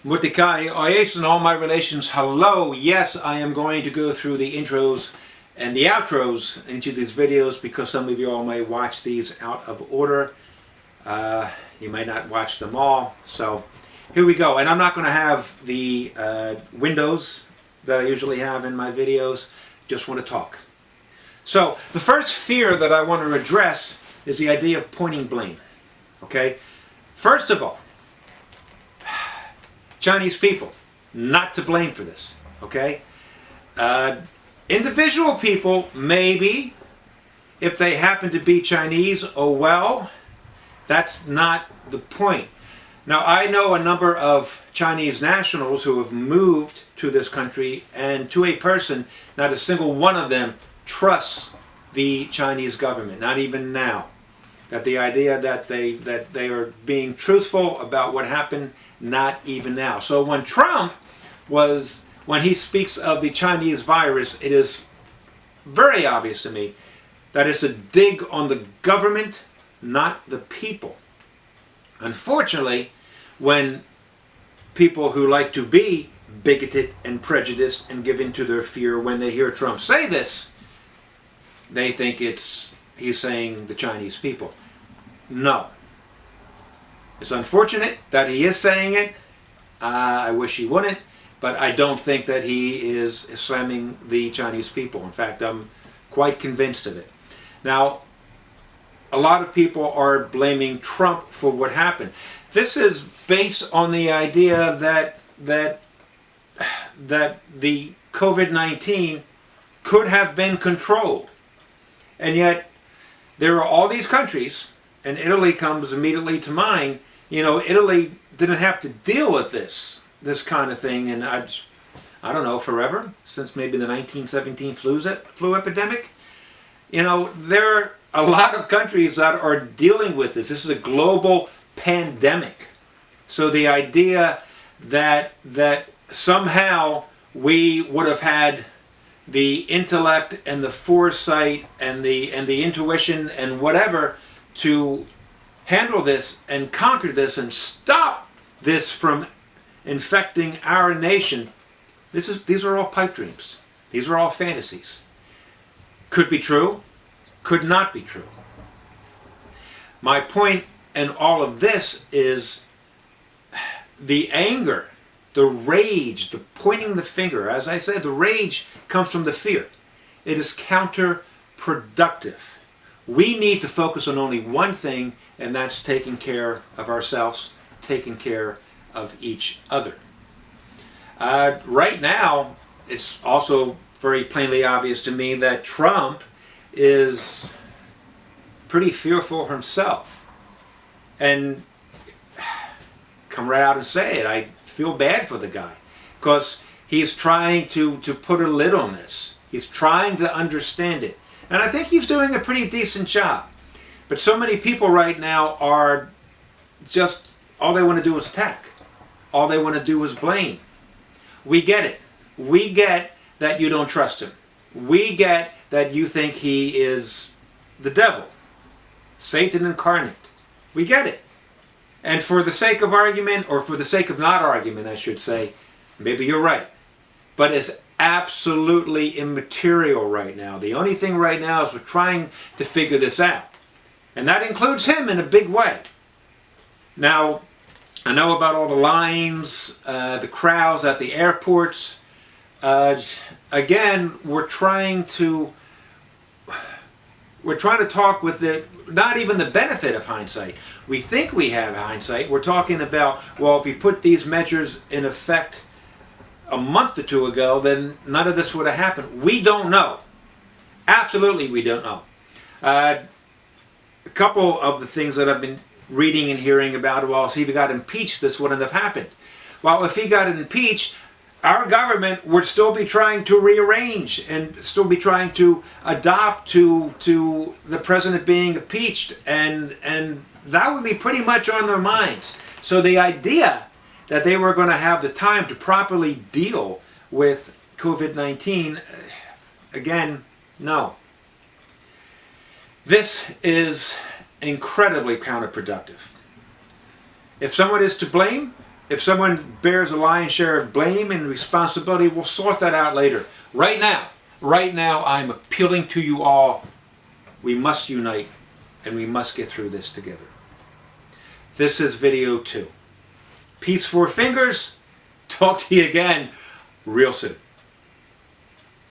Mutikai Oyes and all my relations, hello. Yes, I am going to go through the intros and the outros into these videos because some of you all may watch these out of order. You may not watch them all. So here we go. And I'm not going to have the windows that I usually have in my videos. Just want to talk. So the first fear that I want to address is the idea of pointing blame. Okay? First of all, Chinese people, not to blame for this, okay? Individual people, maybe, if they happen to be Chinese, oh well, that's not the point. Now, I know a number of Chinese nationals who have moved to this country, and to a person, not a single one of them trusts the Chinese government, not even now. That the idea that they are being truthful about what happened, not even now. So when he speaks of the Chinese virus, it is very obvious to me that it's a dig on the government, not the people. Unfortunately, when people who like to be bigoted and prejudiced and give in to their fear, when they hear Trump say this, they think he's saying the Chinese people. No. It's unfortunate that he is saying it. I wish he wouldn't, but I don't think that he is slamming the Chinese people. In fact, I'm quite convinced of it. Now, a lot of people are blaming Trump for what happened. This is based on the idea that the COVID-19 could have been controlled. And yet, there are all these countries, and Italy comes immediately to mind. You know, Italy didn't have to deal with this kind of thing, and I don't know, forever, since maybe the 1917 flu epidemic. You know, there are a lot of countries that are dealing with this. This is a global pandemic. So the idea that somehow we would have had the intellect and the foresight and the intuition and whatever to handle this and conquer this and stop this from infecting our nation, these are all pipe dreams. These are all fantasies. Could be true, could not be true. My point in all of this is the anger, the rage, the pointing the finger. As I said, the rage comes from the fear. It is counterproductive. We need to focus on only one thing, and that's taking care of ourselves, taking care of each other. Right now, it's also very plainly obvious to me that Trump is pretty fearful himself. And come right out and say it. I feel bad for the guy because he's trying to put a lid on this. He's trying to understand it. And I think he's doing a pretty decent job. But so many people right now are just, all they want to do is attack. All they want to do is blame. We get it. We get that you don't trust him. We get that you think he is the devil, Satan incarnate. We get it. And for the sake of argument, or for the sake of not argument, I should say, maybe you're right. But it's absolutely immaterial right now. The only thing right now is we're trying to figure this out. And that includes him in a big way. Now, I know about all the lines, the crowds at the airports. Again, we're trying to talk with not even the benefit of hindsight. We think we have hindsight. We're talking about, well, if we put these measures in effect a month or two ago, then none of this would have happened. We don't know. Absolutely, we don't know. A couple of the things that I've been reading and hearing about, well, if he got impeached, this wouldn't have happened. Well, if he got impeached, our government would still be trying to rearrange and still be trying to adopt to the president being impeached, and that would be pretty much on their minds. So the idea that they were going to have the time to properly deal with COVID-19, again, no. This is incredibly counterproductive. If someone is to blame, If someone bears a lion's share of blame and responsibility, we'll sort that out later. Right now, I'm appealing to you all. We must unite and we must get through this together. This is video 2. Peace, 4 fingers. Talk to you again real soon.